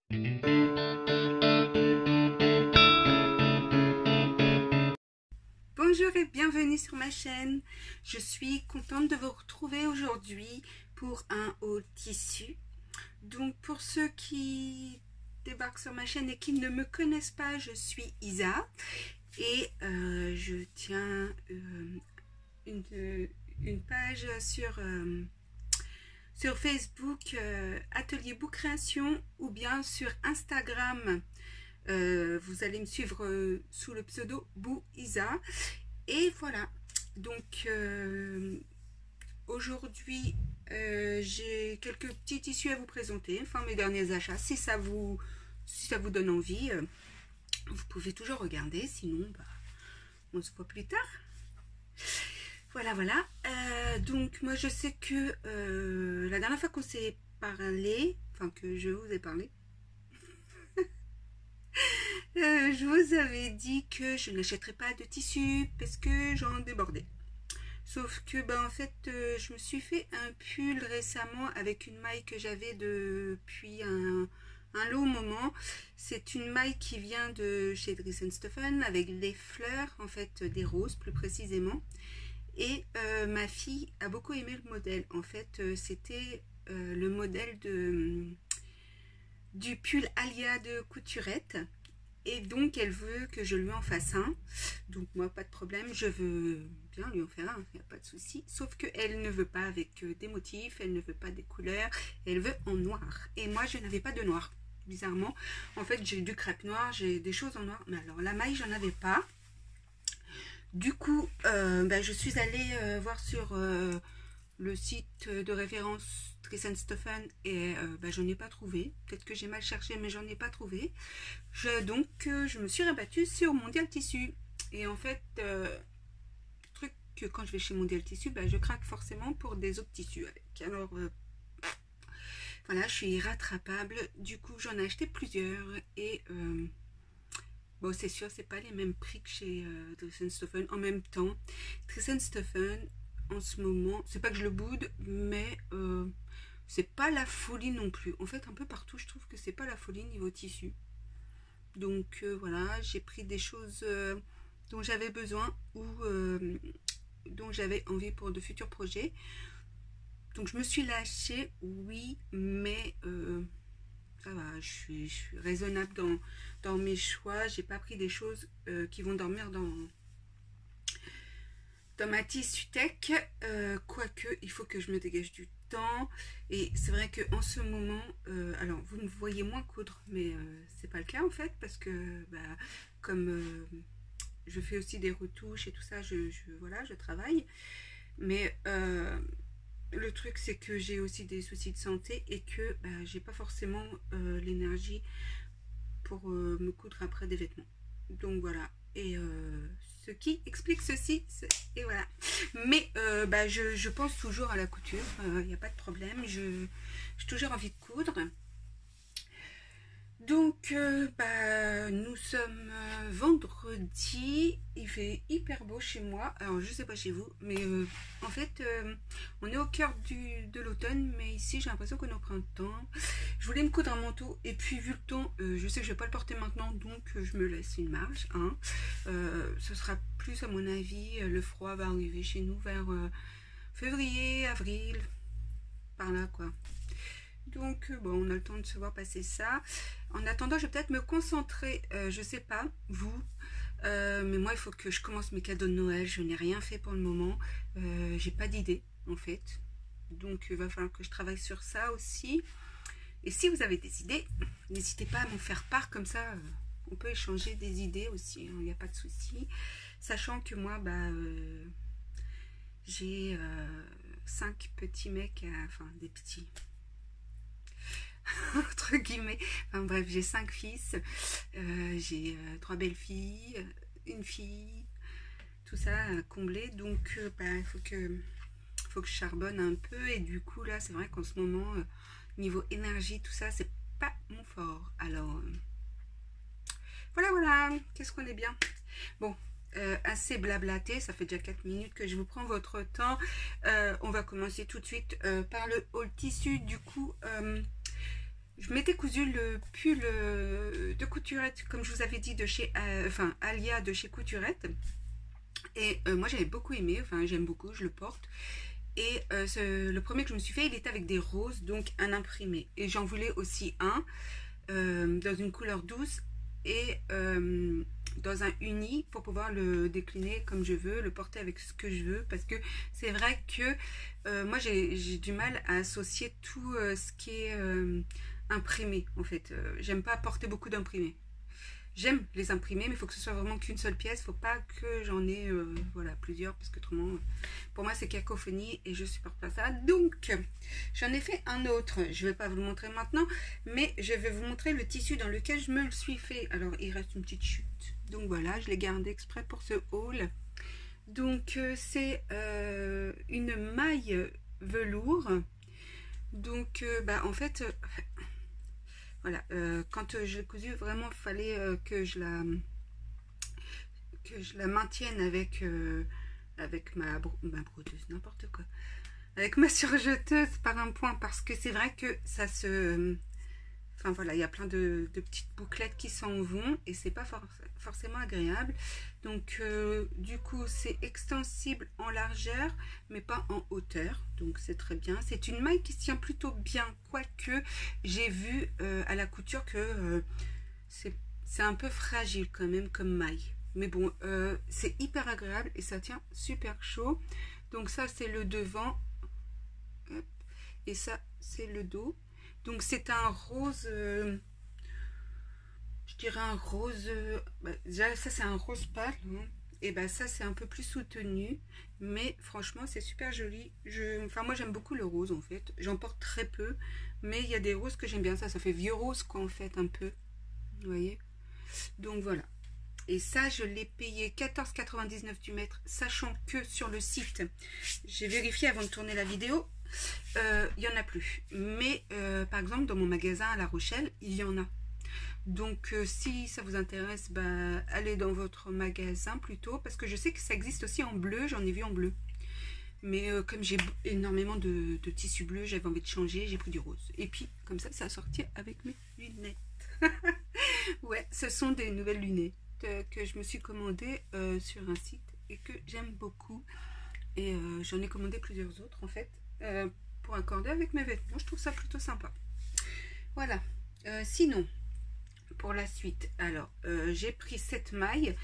Bonjour et bienvenue sur ma chaîne. Je suis contente de vous retrouver aujourd'hui pour un haul tissu. Donc pour ceux qui débarquent sur ma chaîne et qui ne me connaissent pas, je suis Isa et je tiens une page sur Facebook Atelier Bout Création, ou bien sur Instagram. Vous allez me suivre sous le pseudo Bou Isa. Et voilà, donc aujourd'hui j'ai quelques petits tissus à vous présenter, enfin mes derniers achats. Si ça vous donne envie, vous pouvez toujours regarder, sinon on se voit plus tard. Voilà. Donc moi je sais que la dernière fois qu'on s'est parlé, enfin que je vous ai parlé, je vous avais dit que je n'achèterais pas de tissu parce que j'en débordais. Sauf que en fait je me suis fait un pull récemment avec une maille que j'avais depuis un long moment. C'est une maille qui vient de chez Dries & Stephen avec des fleurs, en fait des roses plus précisément. Et ma fille a beaucoup aimé le modèle. En fait c'était le modèle du pull Alia de Couturette. Et donc elle veut que je lui en fasse un. Donc moi pas de problème, je veux bien lui en faire un, il n'y a pas de souci. Sauf qu'elle ne veut pas avec des motifs, elle ne veut pas des couleurs, elle veut en noir. Et moi je n'avais pas de noir, bizarrement. En fait j'ai du crêpe noir, j'ai des choses en noir. Mais alors la maille j'en avais pas. Du coup je suis allée voir sur le site de référence Dries & Stephen et j'en ai pas trouvé. Peut-être que j'ai mal cherché, mais j'en ai pas trouvé. Donc je me suis rabattue sur Mondial Tissu. Et en fait, truc que quand je vais chez Mondial Tissu, je craque forcément pour des autres tissus avec. Alors voilà, je suis irrattrapable. Du coup, j'en ai acheté plusieurs et bon, c'est sûr, c'est pas les mêmes prix que chez Dries & Stephen. En même temps, Dries & Stephen en ce moment, c'est pas que je le boude, mais c'est pas la folie non plus. En fait, un peu partout, je trouve que c'est pas la folie niveau tissu. Donc voilà, j'ai pris des choses dont j'avais besoin ou dont j'avais envie pour de futurs projets. Donc je me suis lâchée, oui, mais ça va, je suis raisonnable dans mes choix. J'ai pas pris des choses qui vont dormir dans ma tissu tech, quoique il faut que je me dégage du temps. Et c'est vrai que en ce moment alors vous me voyez moins coudre, mais c'est pas le cas en fait, parce que comme je fais aussi des retouches et tout ça, voilà, je travaille, mais le truc c'est que j'ai aussi des soucis de santé et que j'ai pas forcément l'énergie pour me coudre après des vêtements. Donc voilà, et ce qui explique ceci, et voilà. Mais je pense toujours à la couture, il n'y a pas de problème, j'ai toujours envie de coudre. Donc nous sommes vendredi, il fait hyper beau chez moi. Alors je sais pas chez vous, mais en fait on est au cœur de l'automne, mais ici j'ai l'impression qu'on est au printemps. Je voulais me coudre un manteau et puis vu le temps, je sais que je vais pas le porter maintenant, donc je me laisse une marge, hein. Ce sera plus à mon avis, le froid va arriver chez nous vers février, avril, par là quoi. Donc bon, on a le temps de se voir passer ça. En attendant, je vais peut-être me concentrer, je sais pas vous, mais moi il faut que je commence mes cadeaux de Noël. Je n'ai rien fait pour le moment, j'ai pas d'idée en fait, donc il va falloir que je travaille sur ça aussi. Et si vous avez des idées, n'hésitez pas à m'en faire part, comme ça on peut échanger des idées aussi, il n'y a pas de souci. Sachant que moi j'ai 5 petits mecs, enfin des petits entre guillemets, enfin bref, j'ai 5 fils, j'ai 3 belles filles, une fille, tout ça comblé. Donc il faut que je charbonne un peu, et du coup là c'est vrai qu'en ce moment niveau énergie tout ça c'est pas mon fort. Alors voilà, qu'est-ce qu'on est bien. Bon, assez blablaté, ça fait déjà 4 minutes que je vous prends votre temps. On va commencer tout de suite par le haul tissu. Du coup je m'étais cousu le pull de Couturette, comme je vous avais dit, de chez Alia de chez Couturette. Et moi j'avais beaucoup aimé, enfin j'aime beaucoup, je le porte. Et le premier que je me suis fait, il était avec des roses, donc un imprimé. Et j'en voulais aussi un dans une couleur douce et dans un uni pour pouvoir le décliner comme je veux, le porter avec ce que je veux. Parce que c'est vrai que moi j'ai du mal à associer tout ce qui est imprimé en fait. J'aime pas porter beaucoup d'imprimés. J'aime les imprimer, mais il faut que ce soit vraiment qu'une seule pièce. Il ne faut pas que j'en ai voilà, plusieurs, parce que autrement, pour moi, c'est cacophonie et je ne supporte pas ça. Donc, j'en ai fait un autre. Je ne vais pas vous le montrer maintenant, mais je vais vous montrer le tissu dans lequel je me le suis fait. Alors, il reste une petite chute. Donc voilà, je l'ai gardé exprès pour ce haul. Donc, c'est une maille velours. Donc, en fait... voilà, quand je l'ai cousue, vraiment, il fallait que je la maintienne avec ma brodeuse, n'importe quoi. Avec ma surjeteuse par un point, parce que c'est vrai que ça se... Enfin voilà, il y a plein de petites bouclettes qui s'en vont et c'est pas forcément agréable. Donc du coup c'est extensible en largeur mais pas en hauteur. Donc c'est très bien. C'est une maille qui se tient plutôt bien, quoique j'ai vu à la couture que c'est un peu fragile quand même comme maille. Mais bon, c'est hyper agréable et ça tient super chaud. Donc ça c'est le devant. Hop. Et ça c'est le dos. Donc c'est un rose, je dirais un rose, déjà ça c'est un rose pâle, hein, et ça c'est un peu plus soutenu, mais franchement c'est super joli. Enfin moi j'aime beaucoup le rose en fait, j'en porte très peu, mais il y a des roses que j'aime bien, ça fait vieux rose quoi en fait un peu, vous voyez. Donc voilà, et ça je l'ai payé 14,99 du mètre, sachant que sur le site, j'ai vérifié avant de tourner la vidéo, il n'y en a plus, mais par exemple dans mon magasin à La Rochelle il y en a. Donc si ça vous intéresse, allez dans votre magasin plutôt, parce que je sais que ça existe aussi en bleu, j'en ai vu en bleu, mais comme j'ai énormément de tissu bleu, j'avais envie de changer, j'ai pris du rose, et puis comme ça a sorti avec mes lunettes. Ouais, ce sont des nouvelles lunettes que je me suis commandées sur un site et que j'aime beaucoup, et j'en ai commandé plusieurs autres en fait pour accorder avec mes vêtements. Je trouve ça plutôt sympa. Voilà. Sinon, pour la suite, alors j'ai pris cette maille.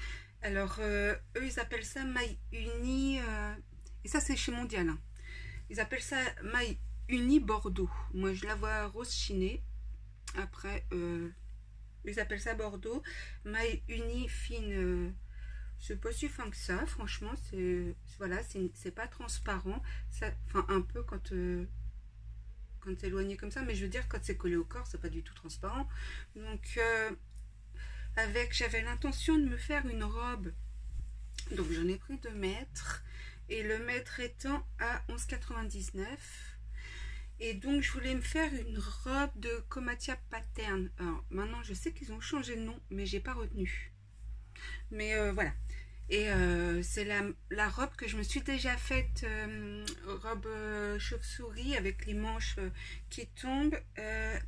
Alors eux ils appellent ça maille unie et ça c'est chez Mondial, hein. Ils appellent ça maille unie Bordeaux. Moi je la vois rose chinée. Après ils appellent ça Bordeaux. Maille unie fine. C'est pas si fin que ça, franchement. C'est voilà, c'est pas transparent. Ça, enfin un peu quand c'est éloigné comme ça, mais je veux dire quand c'est collé au corps, c'est pas du tout transparent. Donc j'avais l'intention de me faire une robe. Donc j'en ai pris 2 mètres et le mètre étant à 11,99. Et donc je voulais me faire une robe de Comatia Pattern. Alors maintenant je sais qu'ils ont changé de nom, mais j'ai pas retenu. Mais voilà. Et c'est la robe que je me suis déjà faite, robe chauve-souris avec les manches qui tombent.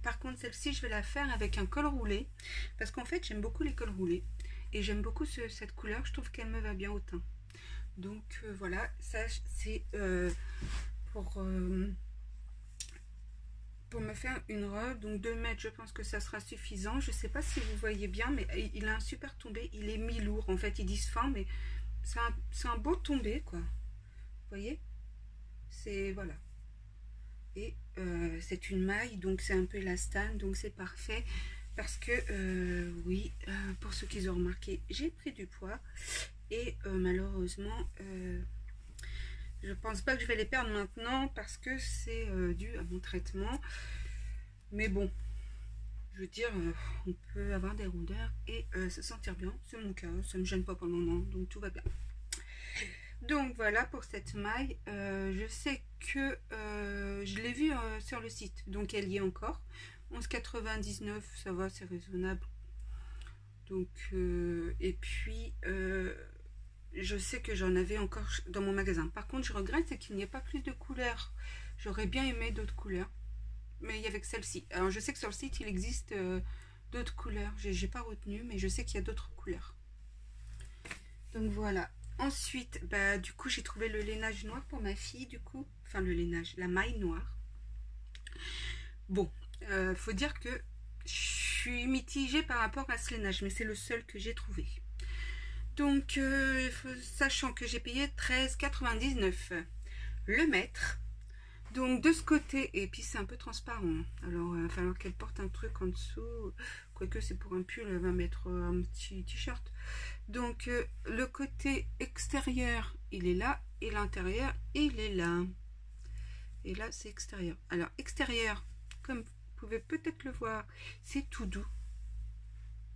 Par contre celle-ci je vais la faire avec un col roulé, parce qu'en fait j'aime beaucoup les cols roulés et j'aime beaucoup cette couleur, je trouve qu'elle me va bien au teint. Donc voilà, ça c'est pour me faire une robe. Donc 2 mètres, je pense que ça sera suffisant. Je sais pas si vous voyez bien, mais il a un super tombé. Il est mi-lourd en fait, ils disent fin, mais c'est un beau tombé quoi. Vous voyez, c'est voilà. Et c'est une maille, donc c'est un peu élastane, donc c'est parfait. Parce que oui, pour ceux qui ont remarqué, j'ai pris du poids et malheureusement je pense pas que je vais les perdre maintenant parce que c'est dû à mon traitement. Mais bon, je veux dire, on peut avoir des rondeurs et se sentir bien. C'est mon cas, ça me gêne pas pour le moment, donc tout va bien. Donc voilà pour cette maille. Je sais que je l'ai vue sur le site, donc elle y est encore. 11,99, ça va, c'est raisonnable. Donc, et puis... je sais que j'en avais encore dans mon magasin. Par contre, je regrette, c'est qu'il n'y ait pas plus de couleurs. J'aurais bien aimé d'autres couleurs. mais il y avait que celle-ci. Alors je sais que sur le site il existe d'autres couleurs, j'ai pas retenu, mais je sais qu'il y a d'autres couleurs. Donc voilà. Ensuite, bah du coup j'ai trouvé le lainage noir pour ma fille, du coup, enfin le lainage, la maille noire. Bon, faut dire que je suis mitigée par rapport à ce lainage, mais c'est le seul que j'ai trouvé. Donc, sachant que j'ai payé 13,99 le mètre. Donc de ce côté, et puis c'est un peu transparent. Alors il va falloir qu'elle porte un truc en dessous. Quoique c'est pour un pull, elle va mettre un petit t-shirt. Donc le côté extérieur, il est là. Et l'intérieur, il est là. Et là, c'est extérieur. Alors extérieur, comme vous pouvez peut-être le voir, c'est tout doux.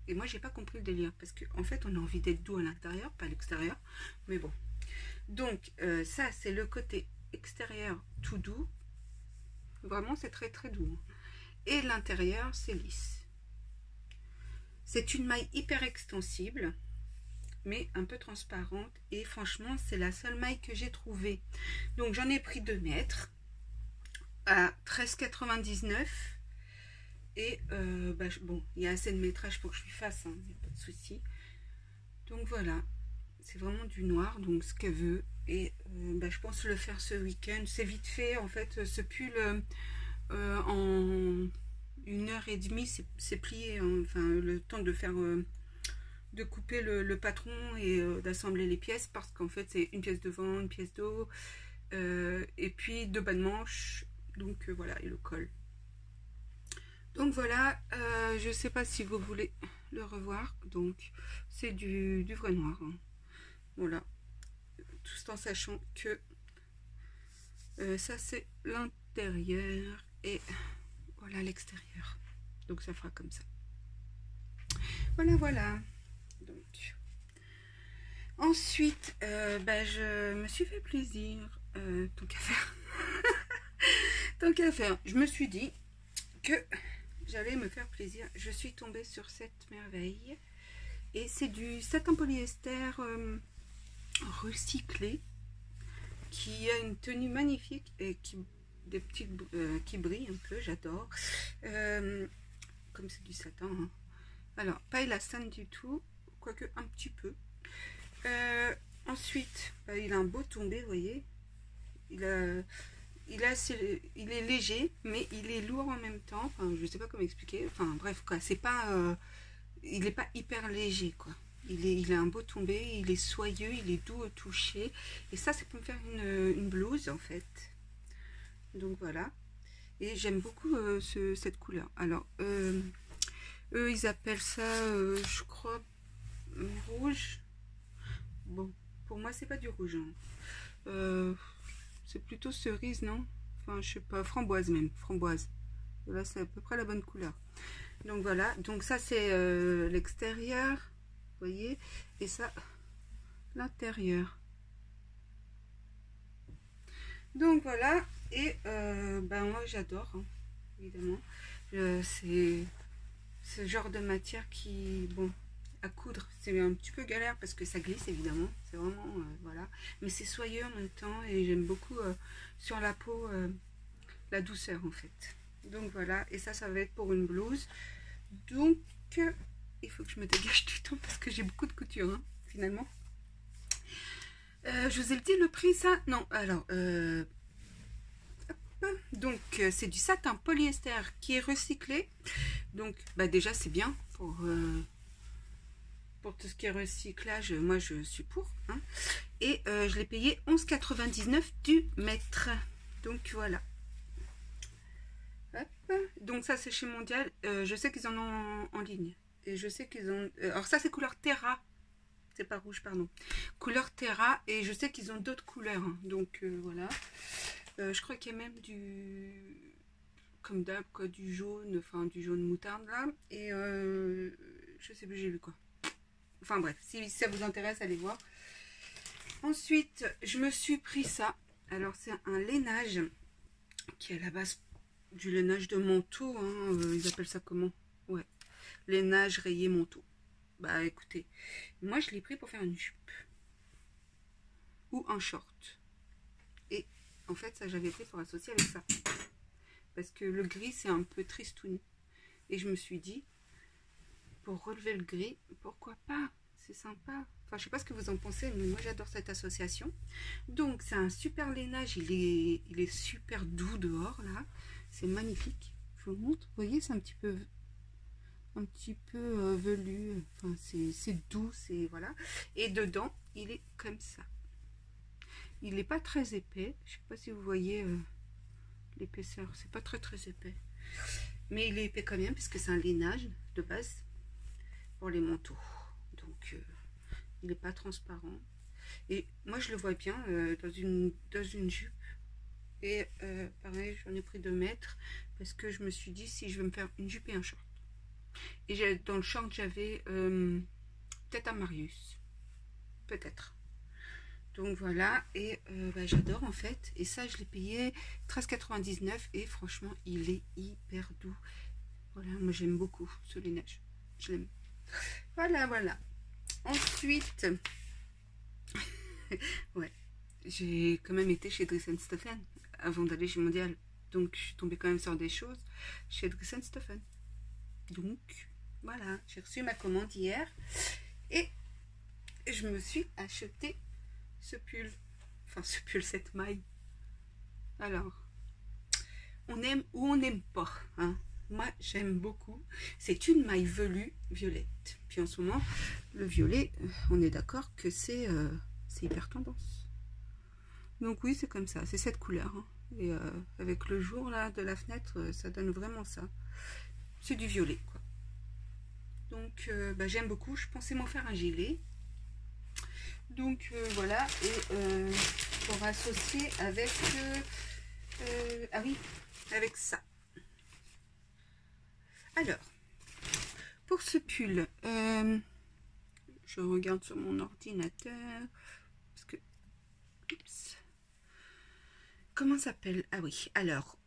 Et moi, j'ai pas compris le délire. Parce qu'en fait, on a envie d'être doux à l'intérieur, pas à l'extérieur. Mais bon. Donc ça, c'est le côté extérieur tout doux. Vraiment, c'est très très doux. Et l'intérieur, c'est lisse. C'est une maille hyper extensible, mais un peu transparente. Et franchement, c'est la seule maille que j'ai trouvée. Donc, j'en ai pris 2 mètres à 13,99. Et bah, bon, il y a assez de métrage pour que je lui fasse, hein, il n'y a pas de souci. Donc voilà, c'est vraiment du noir, donc ce qu'elle veut. Et bah, je pense le faire ce week-end. C'est vite fait, en fait, ce pull en 1h30, c'est plié. Hein. Enfin, le temps de faire, de couper le patron et d'assembler les pièces, parce qu'en fait, c'est une pièce devant, une pièce de haut, et puis 2 bas de manche. Donc voilà, et le col. Donc voilà, je sais pas si vous voulez le revoir. Donc c'est du vrai noir. Hein. Voilà. Tout en sachant que ça c'est l'intérieur et voilà l'extérieur. Donc ça fera comme ça. Voilà, voilà. Donc ensuite, bah, je me suis fait plaisir. Tant qu'à faire. Tant qu'à faire. Je me suis dit que j'allais me faire plaisir. Je suis tombée sur cette merveille. Et c'est du satin polyester recyclé, qui a une tenue magnifique et des petites qui brille un peu, j'adore. Comme c'est du satin. Hein. Alors, pas élastane du tout, quoique un petit peu. Ensuite, bah, il a un beau tombé, vous voyez. Il est léger, mais il est lourd en même temps. Enfin, je sais pas comment expliquer. Enfin, bref, quoi. C'est pas, il n'est pas hyper léger, quoi. Il a un beau tombé, il est soyeux, il est doux au toucher. Et ça, c'est pour me faire une blouse, en fait. Donc voilà. Et j'aime beaucoup cette couleur. Alors, eux, ils appellent ça, je crois, rouge. Bon, pour moi, c'est pas du rouge. Hein. C'est plutôt cerise, non? Enfin, je sais pas, framboise même, framboise. Là, c'est à peu près la bonne couleur. Donc voilà, donc ça c'est l'extérieur, vous voyez, et ça, l'intérieur. Donc voilà, et ben moi j'adore, hein, évidemment. C'est ce genre de matière qui, bon, à coudre, c'est un petit peu galère parce que ça glisse évidemment, c'est vraiment, voilà. Mais c'est soyeux en même temps et j'aime beaucoup sur la peau la douceur en fait. Donc voilà, et ça va être pour une blouse. Donc, il faut que je me dégage du temps parce que j'ai beaucoup de couture, hein, finalement. Je vous ai dit le prix, ça? Non, alors, donc, c'est du satin polyester qui est recyclé. Donc, bah déjà, c'est bien pour tout ce qui est recyclage. Moi, je suis pour. Hein. Et je l'ai payé 11,99 du mètre. Donc, voilà. Hop. Donc ça c'est chez Mondial, je sais qu'ils en ont en ligne et je sais qu'ils ont, alors ça c'est couleur Terra, c'est pas rouge pardon, couleur Terra, et je sais qu'ils ont d'autres couleurs, hein. Donc voilà, je crois qu'il y a même du, comme d'hab quoi, du jaune, enfin du jaune moutarde là, et je sais plus j'ai vu quoi, enfin bref, si ça vous intéresse allez voir. Ensuite je me suis pris ça, alors c'est un lainage qui est à la base du lainage de manteau, hein, ils appellent ça comment? Ouais, lainage rayé manteau. Bah écoutez, moi je l'ai pris pour faire une jupe ou un short. Et en fait ça j'avais pris pour associer avec ça. parce que le gris c'est un peu tristoun. Et je me suis dit, pour relever le gris, pourquoi pas? C'est sympa. Enfin, je sais pas ce que vous en pensez, mais moi j'adore cette association. Donc c'est un super lainage, il est super doux dehors là. C'est magnifique. Je vous montre. Vous voyez, c'est un petit peu velu. Enfin, c'est doux, c'est voilà. Et dedans, il est comme ça. Il n'est pas très épais. Je sais pas si vous voyez l'épaisseur. C'est pas très épais. Mais il est épais quand même, puisque c'est un lainage de base pour les manteaux. Donc, il n'est pas transparent. Et moi, je le vois bien dans une jupe. Et pareil, j'en ai pris 2 mètres parce que je me suis dit, si je veux me faire une jupe et un short. Et dans le short, j'avais peut-être un Marius. Peut-être. Donc voilà, et j'adore en fait. Et ça, je l'ai payé 13,99 et franchement, il est hyper doux. Voilà, moi j'aime beaucoup ce lainage. Je l'aime. Voilà. Ensuite, ouais, j'ai quand même été chez Dress & Stephen avant d'aller chez Mondial. Donc, je suis tombée quand même sur des choses chez Dress & Stephen. Donc, voilà, j'ai reçu ma commande hier et je me suis acheté ce pull. Enfin, ce pull, cette maille. Alors, on aime ou on n'aime pas, hein. Moi, j'aime beaucoup. C'est une maille velue violette. Puis en ce moment, le violet, on est d'accord que c'est hyper tendance. Donc oui, c'est comme ça. C'est cette couleur. Hein. Et avec le jour là de la fenêtre, ça donne vraiment ça. C'est du violet, quoi. Donc, j'aime beaucoup. Je pensais m'en faire un gilet. Donc, voilà. Et pour associer avec... ah oui, avec ça. Alors, pour ce pull, je regarde sur mon ordinateur, parce que, oups, comment ça s'appelle? Ah oui, alors,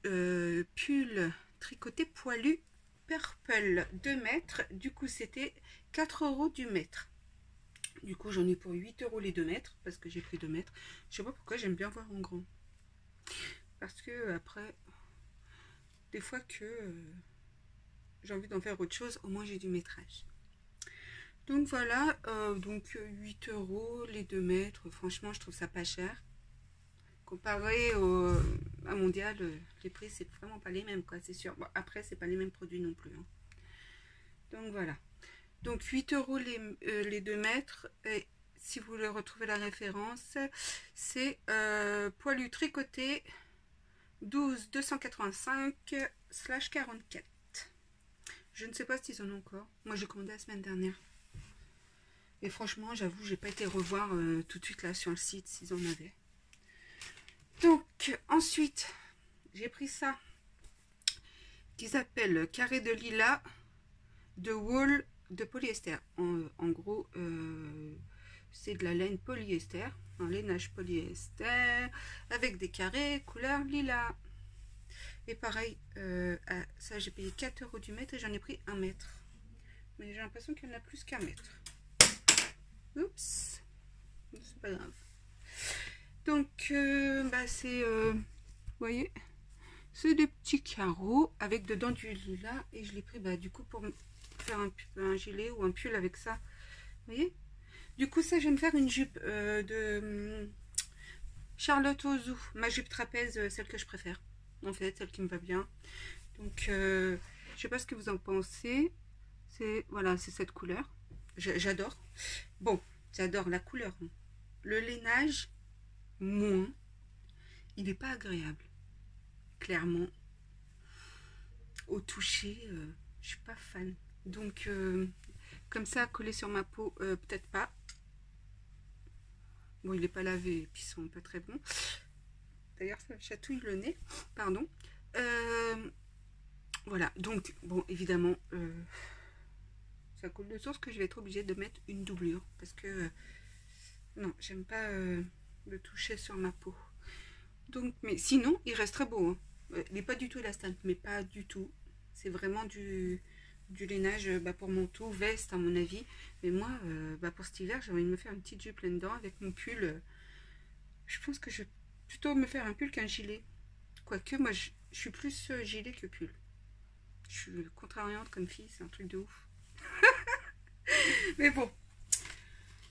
pull tricoté poilu purple 2 mètres, du coup c'était 4 € du mètre. Du coup j'en ai pour 8 € les 2 mètres, parce que j'ai pris 2 mètres. Je sais pas pourquoi, j'aime bien voir en grand. Parce que après, des fois que... j'ai envie d'en faire autre chose, au moins j'ai du métrage. Donc voilà, donc 8 € les 2 mètres, franchement je trouve ça pas cher. Comparé à Mondial, les prix c'est vraiment pas les mêmes, quoi, c'est sûr. Bon, après c'est pas les mêmes produits non plus. Hein. Donc voilà. Donc 8 € les 2 mètres, et si vous voulez retrouver la référence, c'est poilu tricoté 12 285/44. Je ne sais pas s'ils en ont encore. Moi, j'ai commandé la semaine dernière. Et franchement, j'avoue, j'ai pas été revoir tout de suite là sur le site s'ils en avaient. Donc, ensuite, j'ai pris ça qui s'appelle carré de lilas de wool de polyester. En gros, c'est de la laine polyester, un lainage polyester avec des carrés couleur lilas. Et pareil, ça j'ai payé 4 € du mètre et j'en ai pris 1 mètre. Mais j'ai l'impression qu'il y en a plus qu'1 mètre. Oups, c'est pas grave. Donc, c'est, vous voyez, c'est des petits carreaux avec dedans du lilas. Et je l'ai pris du coup pour faire un gilet ou un pull avec ça. Vous voyez? Du coup, ça, je vais me faire une jupe de Charlotte Ozou, ma jupe trapèze, celle que je préfère. En fait, celle qui me va bien. Donc, je sais pas ce que vous en pensez. C'est voilà, c'est cette couleur. J'adore. Bon, j'adore la couleur. Le lainage, moins. Il n'est pas agréable. Clairement. Au toucher, je suis pas fan. Donc, comme ça, collé sur ma peau, peut-être pas. Bon, il n'est pas lavé, et puis ils sont pas très bons. D'ailleurs, ça chatouille le nez. Pardon. Voilà, donc, bon, évidemment, ça coule de source que je vais être obligée de mettre une doublure. Parce que, non, j'aime pas le toucher sur ma peau. Donc, mais sinon, il reste très beau. Hein. Il n'est pas du tout élastique, mais pas du tout. C'est vraiment du lainage pour manteau, veste, à mon avis. Mais moi, pour cet hiver, j'ai envie de me faire une petite jupe là-dedans avec mon pull. Je pense que je vais plutôt me faire un pull qu'un gilet. Quoique, moi, Je suis plus gilet que pull. Je suis contrariante comme fille, c'est un truc de ouf. Mais bon,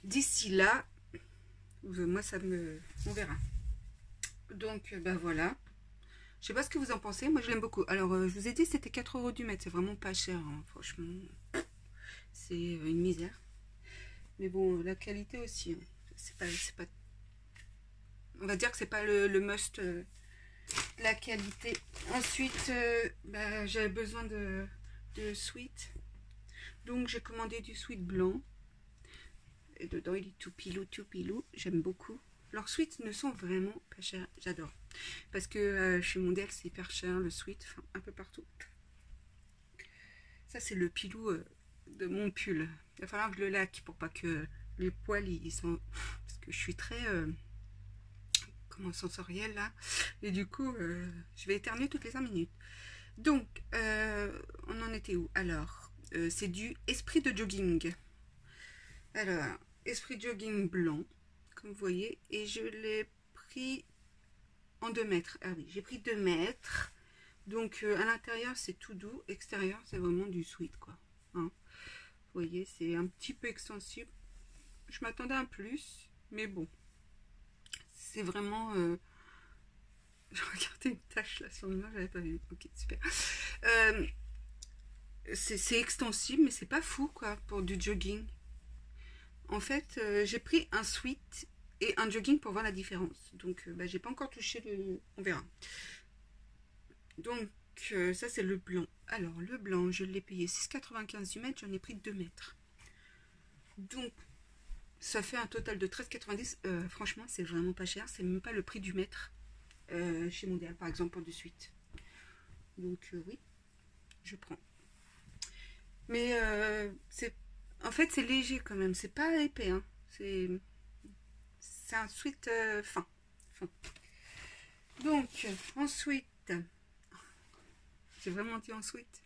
d'ici là, moi ça me... On verra. Donc, ben voilà. Je sais pas ce que vous en pensez, moi je l'aime beaucoup. Alors, je vous ai dit, c'était 4 € du mètre, c'est vraiment pas cher, hein. Franchement. C'est une misère. Mais bon, la qualité aussi, hein. C'est pas... On va dire que c'est pas le must, la qualité. Ensuite, bah, j'avais besoin de sweat. Donc, j'ai commandé du sweat blanc. Et dedans, il est tout pilou. J'aime beaucoup. Leurs sweats ne sont vraiment pas chers. J'adore. Parce que chez Mondial, c'est hyper cher, le sweat. Enfin, un peu partout. Ça, c'est le pilou de mon pull. Il va falloir que je le laque pour pas que les poils, ils sont... Parce que je suis très... comment sensorielle, là. Et du coup, je vais éternuer toutes les 5 minutes. Donc, on en était où? Alors, c'est du esprit de jogging. Alors, esprit de jogging blanc, comme vous voyez. Et je l'ai pris en 2 mètres. Ah oui, j'ai pris 2 mètres. Donc, à l'intérieur, c'est tout doux. Extérieur, c'est vraiment du sweat, quoi. Hein, vous voyez, c'est un petit peu extensible. Je m'attendais à un plus, mais bon. C'est vraiment... Je regardais une tache là sur le main, j'avais pas vu. Ok, super. C'est extensible, mais c'est pas fou, quoi, pour du jogging. En fait, j'ai pris un sweat et un jogging pour voir la différence. Donc, bah, j'ai pas encore touché le... On verra. Donc, ça, c'est le blanc. Alors, le blanc, je l'ai payé 6,95 du mètre. J'en ai pris 2 mètres. Donc, ça fait un total de 13,90. Franchement, c'est vraiment pas cher. C'est même pas le prix du mètre chez Mondial, par exemple, pour du sweat. Donc, oui, je prends. Mais c'est... En fait, c'est léger quand même. C'est pas épais. Hein. C'est un sweat fin. Donc, ensuite... J'ai vraiment dit ensuite.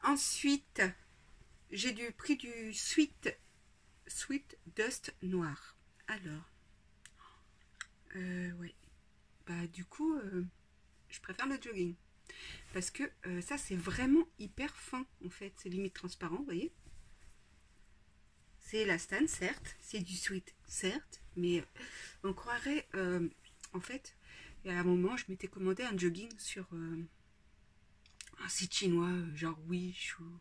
Ensuite, j'ai pris du sweat dust noir. Alors, ouais. Bah, du coup, je préfère le jogging. Parce que ça, c'est vraiment hyper fin, en fait. C'est limite transparent, vous voyez. C'est élastane, certes. C'est du sweat, certes. Mais on croirait... en fait, il y a un moment, je m'étais commandé un jogging sur un site chinois, genre Wish ou...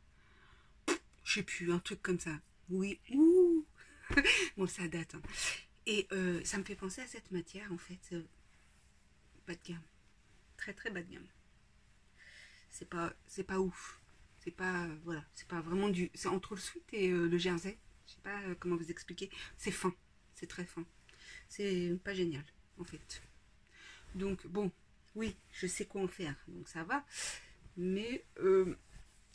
Je sais plus, un truc comme ça. Oui, ouh. Bon, ça date. Hein. Et ça me fait penser à cette matière, en fait. Bas de gamme. Très, très bas de gamme. C'est pas ouf. C'est pas, voilà, c'est pas vraiment du... C'est entre le sweat et le jersey. Je sais pas comment vous expliquer. C'est fin. C'est très fin. C'est pas génial, en fait. Donc, bon, oui, je sais quoi en faire. Donc, ça va. Mais...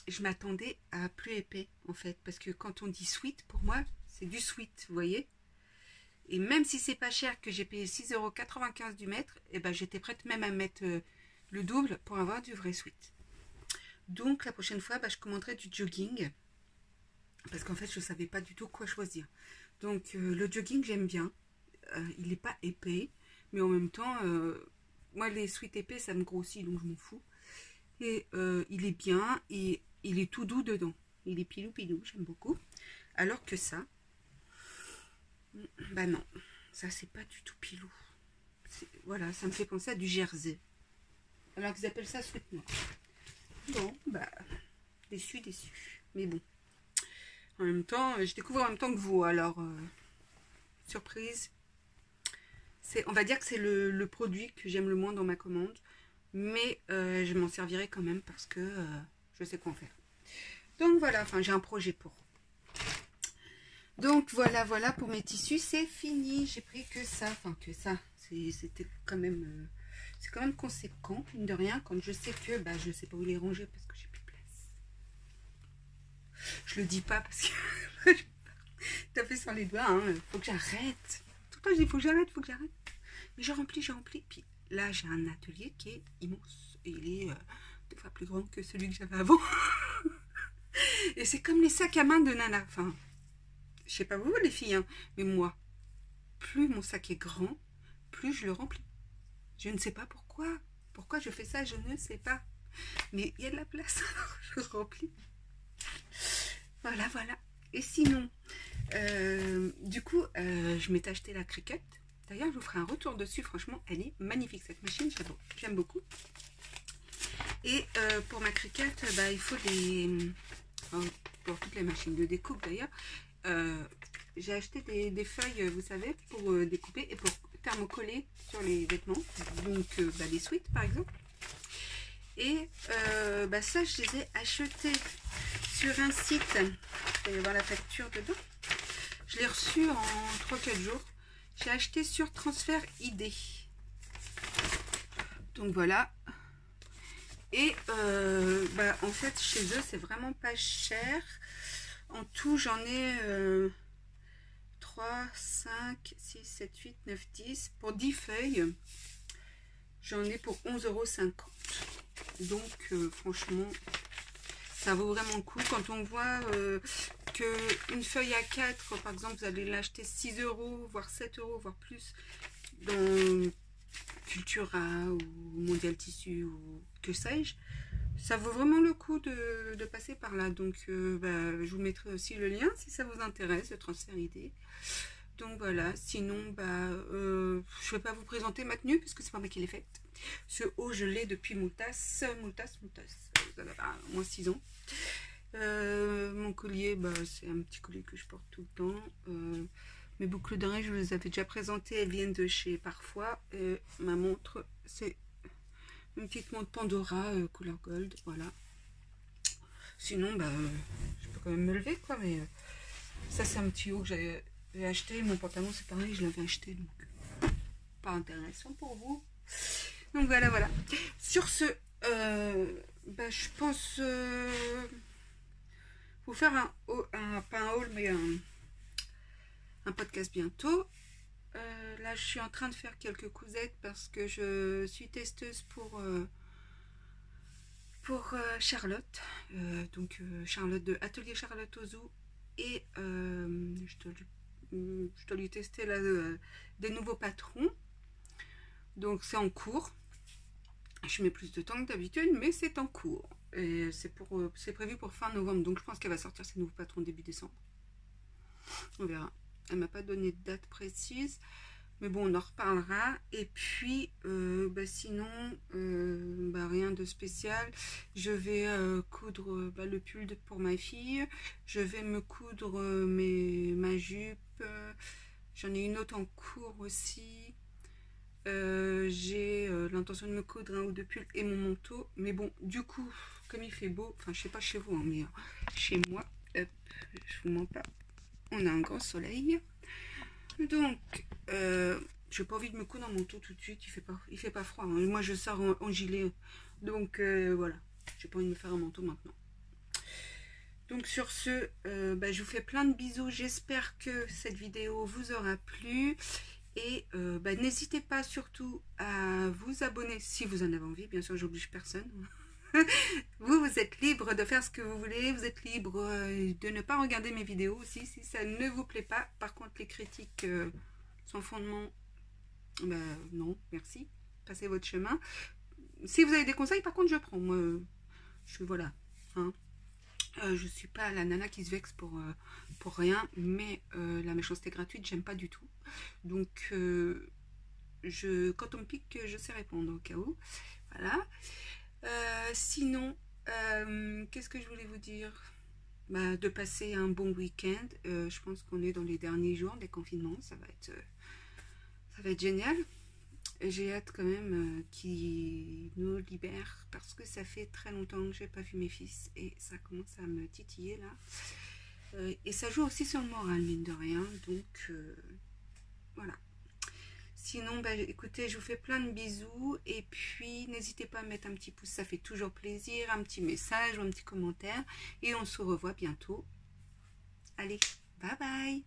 je m'attendais à plus épais en fait, parce que quand on dit sweat, pour moi c'est du sweat, vous voyez, et même si c'est pas cher, que j'ai payé 6,95 € du mètre, et ben j'étais prête même à mettre le double pour avoir du vrai sweat. Donc la prochaine fois, je commanderai du jogging, parce qu'en fait je savais pas du tout quoi choisir. Donc le jogging j'aime bien, il n'est pas épais, mais en même temps moi les sweats épais ça me grossit, donc je m'en fous. Et il est bien, et il est tout doux dedans. Il est pilou, j'aime beaucoup. Alors que ça, bah non, ça c'est pas du tout pilou. Voilà, ça me fait penser à du jersey. Alors qu'ils appellent ça sweat noir. Bon, bah, déçu. Mais bon, en même temps, je découvre en même temps que vous. Alors, surprise. On va dire que c'est le produit que j'aime le moins dans ma commande. Mais je m'en servirai quand même parce que je sais quoi en faire. Donc voilà, enfin j'ai un projet pour. Donc voilà pour mes tissus, c'est fini. J'ai pris que ça, enfin que ça. C'était quand même, c'est quand même conséquent, mine de rien, quand je sais que je sais pas où les ranger parce que j'ai plus de place. Je le dis pas parce que taper sur les doigts, hein. Faut que j'arrête. Tout le temps je dis faut que j'arrête. Mais je remplis. Puis là, j'ai un atelier qui est immense. Et il est 2 fois plus grand que celui que j'avais avant. Et c'est comme les sacs à main de Nana. Enfin, je sais pas vous les filles, hein, mais moi, plus mon sac est grand, plus je le remplis. Je ne sais pas pourquoi. Pourquoi je fais ça, je ne sais pas. Mais il y a de la place, alors je remplis. Voilà, voilà. Et sinon, du coup, je m'étais acheté la Cricut. D'ailleurs, je vous ferai un retour dessus. Franchement, elle est magnifique, cette machine. J'aime beaucoup. Et pour ma Cricut, bah, il faut des... pour toutes les machines de découpe, d'ailleurs. J'ai acheté des feuilles, vous savez, pour découper et pour thermocoller sur les vêtements. Donc, bah, des sweats, par exemple. Et bah, ça, je les ai achetés sur un site. Vous allez voir la facture dedans. Je l'ai reçu en 3-4 jours. J'ai acheté sur Transfert ID. Donc voilà. Et bah, en fait, chez eux, c'est vraiment pas cher. En tout, j'en ai 3, 5, 6, 7, 8, 9, 10. Pour 10 feuilles, j'en ai pour 11,50 €. Donc, franchement, ça vaut vraiment le coup. Quand on voit qu'une feuille à 4, par exemple, vous allez l'acheter 6 €, voire 7 €, voire plus, dans Cultura ou Mondial Tissu ou que sais-je, ça vaut vraiment le coup de passer par là. Donc, bah, je vous mettrai aussi le lien si ça vous intéresse, le transfert idée. Donc voilà, sinon, bah, je ne vais pas vous présenter ma tenue puisque c'est pas moi qui l'ai faite. Ce haut, je l'ai depuis Moutas. Ça va au moins 6 ans. Mon collier, bah, c'est un petit collier que je porte tout le temps. Mes boucles d'oreilles, je vous les avais déjà présentées. Elles viennent de chez Parfois. Ma montre, c'est une petite montre Pandora couleur gold. Voilà. Sinon, bah, je peux quand même me lever, quoi. Mais ça, c'est un petit haut que j'avais acheté. Mon pantalon, c'est pareil, je l'avais acheté. Donc, pas intéressant pour vous. Donc, voilà, voilà. Sur ce, bah, je pense vous faire pas un haul, mais un podcast bientôt. Là, je suis en train de faire quelques cousettes parce que je suis testeuse pour Charlotte. Donc, Charlotte de Atelier Charlotte Ozu. Et je dois lui tester là, des nouveaux patrons. Donc, c'est en cours. Je mets plus de temps que d'habitude, mais c'est en cours. Et c'est prévu pour fin novembre. Donc, je pense qu'elle va sortir ses nouveaux patrons début décembre. On verra. Elle m'a pas donné de date précise, mais bon, on en reparlera. Et puis bah, sinon bah, rien de spécial. Je vais coudre bah, le pull pour ma fille. Je vais me coudre ma jupe. J'en ai une autre en cours aussi. J'ai l'intention de me coudre un ou deux pulls et mon manteau. Mais bon, du coup, comme il fait beau, enfin je sais pas chez vous, hein, mais chez moi, hop, je vous mens pas, on a un grand soleil. Donc, j'ai pas envie de me coudre un manteau tout de suite, il fait pas froid. Hein. Moi, je sors en gilet. Donc, voilà. J'ai pas envie de me faire un manteau maintenant. Donc, sur ce, bah, je vous fais plein de bisous. J'espère que cette vidéo vous aura plu. Et bah, n'hésitez pas surtout à vous abonner si vous en avez envie. Bien sûr, j'oblige personne. Vous êtes libre de faire ce que vous voulez, vous êtes libre de ne pas regarder mes vidéos aussi si ça ne vous plaît pas. Par contre, les critiques sans fondement, ben, non, merci, passez votre chemin. Si vous avez des conseils, par contre, je prends. Moi, voilà, hein. Je suis pas la nana qui se vexe pour rien, mais la méchanceté gratuite, j'aime pas du tout. Donc, quand on me pique, je sais répondre au cas où. Voilà. Sinon, qu'est-ce que je voulais vous dire? Bah, de passer un bon week-end. Je pense qu'on est dans les derniers jours des confinements. Ça va être génial. J'ai hâte quand même qu'ils nous libèrent parce que ça fait très longtemps que j'ai pas vu mes fils et ça commence à me titiller là. Et ça joue aussi sur le moral, mine de rien. Donc, voilà. Sinon, bah, écoutez, je vous fais plein de bisous. Et puis, n'hésitez pas à mettre un petit pouce, ça fait toujours plaisir. Un petit message ou un petit commentaire. Et on se revoit bientôt. Allez, bye bye.